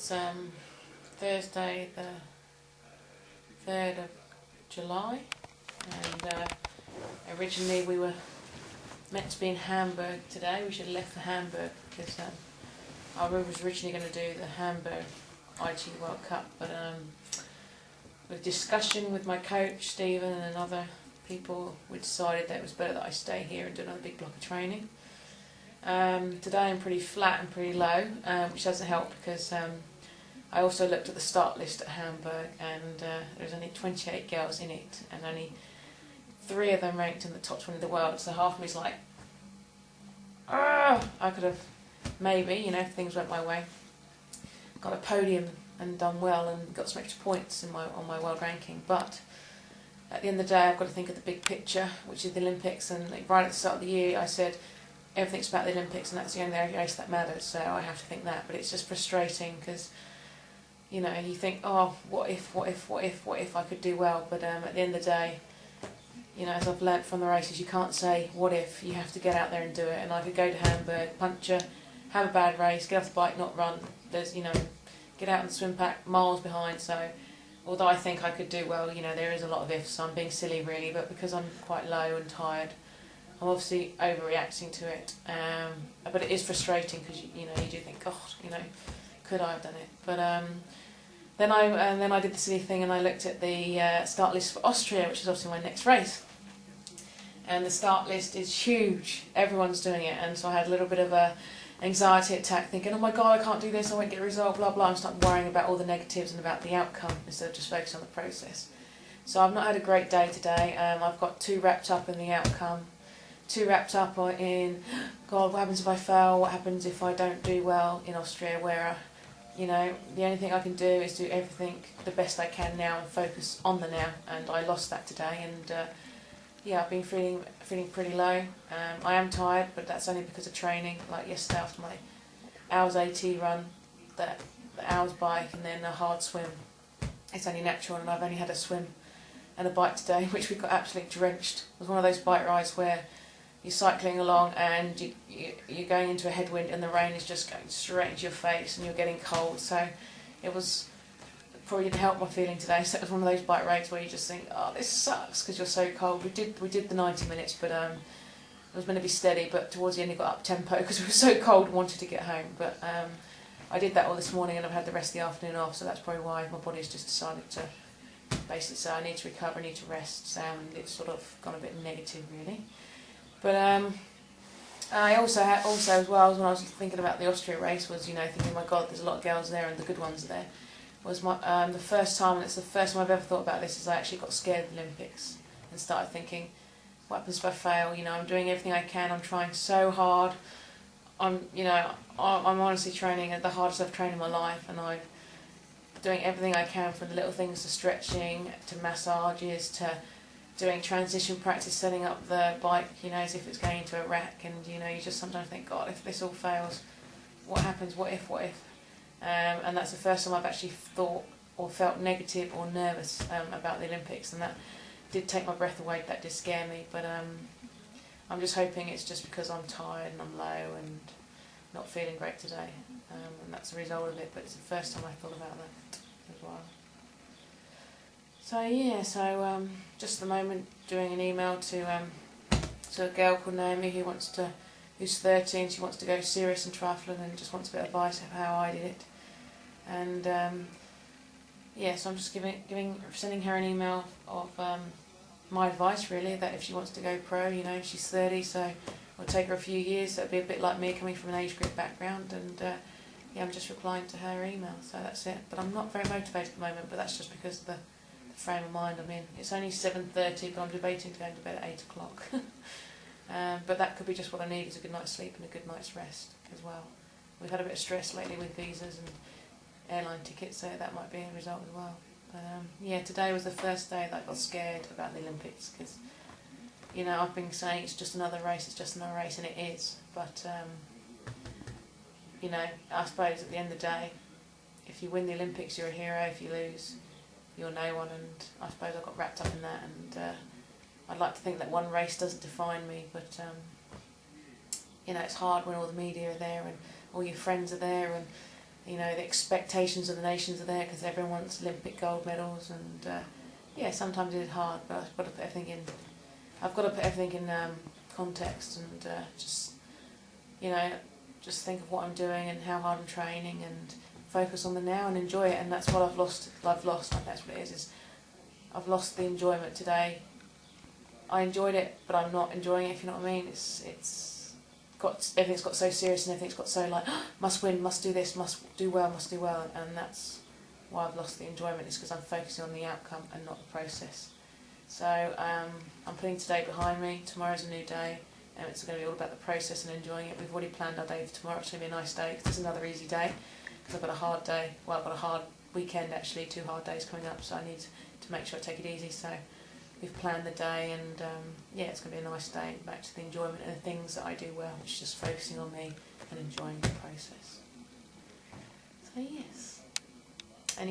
It's Thursday the 3rd of July, and originally we were meant to be in Hamburg today. We should have left for Hamburg because I was originally going to do the Hamburg IG World Cup, but with discussion with my coach Stephen and other people, we decided that it was better that I stay here and do another big block of training. Today I'm pretty flat and pretty low, which doesn't help because I also looked at the start list at Hamburg, and there's only 28 girls in it, and only 3 of them ranked in the top 20 of the world. So half of me's like, I could have maybe, if things went my way, got a podium and done well and got some extra points on my world ranking. But at the end of the day, I've got to think of the big picture, which is the Olympics. And right at the start of the year, I said everything's about the Olympics, and that's the only race that matters. So I have to think that. But it's just frustrating because you think, what if I could do well? But at the end of the day, as I've learnt from the races, you can't say what if. You have to get out there and do it. And I could go to Hamburg, puncture, have a bad race, get off the bike, not run. There's get out in the swim pack miles behind. So although I think I could do well, there is a lot of ifs. So I'm being silly really, but because I'm quite low and tired, I'm obviously overreacting to it. But it is frustrating because you do think, God, could I have done it? But then I did the silly thing and I looked at the start list for Austria, which is obviously my next race. And the start list is huge. Everyone's doing it, and so I had a little bit of a anxiety attack, thinking, oh my God, I can't do this, I won't get a result, blah blah. I'm starting worrying about all the negatives and about the outcome instead of just focusing on the process. So I've not had a great day today. I've got too wrapped up in the outcome, too wrapped up in, God, what happens if I fail? What happens if I don't do well in Austria? Where, the only thing I can do is do everything the best I can now and focus on the now. And I lost that today, and I've been feeling pretty low. I am tired, but that's only because of training. Like yesterday after my hours AT run, the hours bike and then a hard swim. It's only natural, and I've only had a swim and a bike today, which we got absolutely drenched. It was one of those bike rides where you're cycling along and you're going into a headwind and the rain is just going straight into your face and you're getting cold. So it probably didn't help my feeling today. So it was one of those bike rides where you just think, oh, this sucks because you're so cold. We did the 90 minutes, but it was meant to be steady, but towards the end it got up tempo because we were so cold and wanted to get home. But I did that all this morning and I've had the rest of the afternoon off, so that's probably why my body's just decided to basically say I need to recover, I need to rest, and it's sort of gone a bit negative really. But I also as well, when I was thinking about the Austria race, was thinking, my God, there's a lot of girls there and the good ones there. Was the first time, and it's the first time I've ever thought about this, is I actually got scared of the Olympics and started thinking, what happens if I fail? I'm doing everything I can. I'm trying so hard. I'm honestly training at the hardest I've trained in my life, and I'm doing everything I can, from the little things to stretching to massages to doing transition practice, setting up the bike, as if it's going into a rack, and you just sometimes think, God, if this all fails, what happens? What if? And that's the first time I've actually thought or felt negative or nervous about the Olympics, and that did take my breath away. That did scare me, but I'm just hoping it's just because I'm tired and I'm low and not feeling great today, and that's the result of it. But it's the first time I thought about that as well. So just at the moment doing an email to a girl called Naomi who's 13. She wants to go serious in triathlon and just wants a bit of advice of how I did it. And so I'm just sending her an email of my advice really, that if she wants to go pro, she's 30, so it'll take her a few years. So it'll be a bit like me, coming from an age group background, and I'm just replying to her email. So that's it. But I'm not very motivated at the moment, but that's just because of the frame of mind I'm in. It's only 7:30, but I'm debating to go to bed at 8 o'clock. But that could be just what I need, is a good night's sleep and a good night's rest as well. We've had a bit of stress lately with visas and airline tickets, so that might be a result as well. But today was the first day that I got scared about the Olympics, because I've been saying it's just another race, and it is. But I suppose at the end of the day, if you win the Olympics, you're a hero. If you lose, you're no one. And I suppose I got wrapped up in that, and I'd like to think that one race doesn't define me, but it's hard when all the media are there and all your friends are there, and you know, the expectations of the nations are there because everyone wants Olympic gold medals, and yeah, sometimes it is hard, but I've got to put everything in. I've got to put everything in context, and just, you know, just think of what I'm doing and how hard I'm training, and focus on the now and enjoy it. And that's what I've lost. Like, that's what it is I've lost the enjoyment today. I enjoyed it, but I'm not enjoying it, if you know what I mean. Everything's got so serious, and everything's got so like, must win, must do this, must do well, and that's why I've lost the enjoyment, is because I'm focusing on the outcome and not the process. So I'm putting today behind me. Tomorrow's a new day, and it's going to be all about the process and enjoying it. We've already planned our day for tomorrow. It's going to be a nice day, because it's another easy day, because I've got a hard day. Well, I've got a hard weekend, actually, 2 hard days coming up, so I need to make sure I take it easy. So we've planned the day, and yeah, it's going to be a nice day. Back to the enjoyment and the things that I do well, which is just focusing on me and enjoying the process.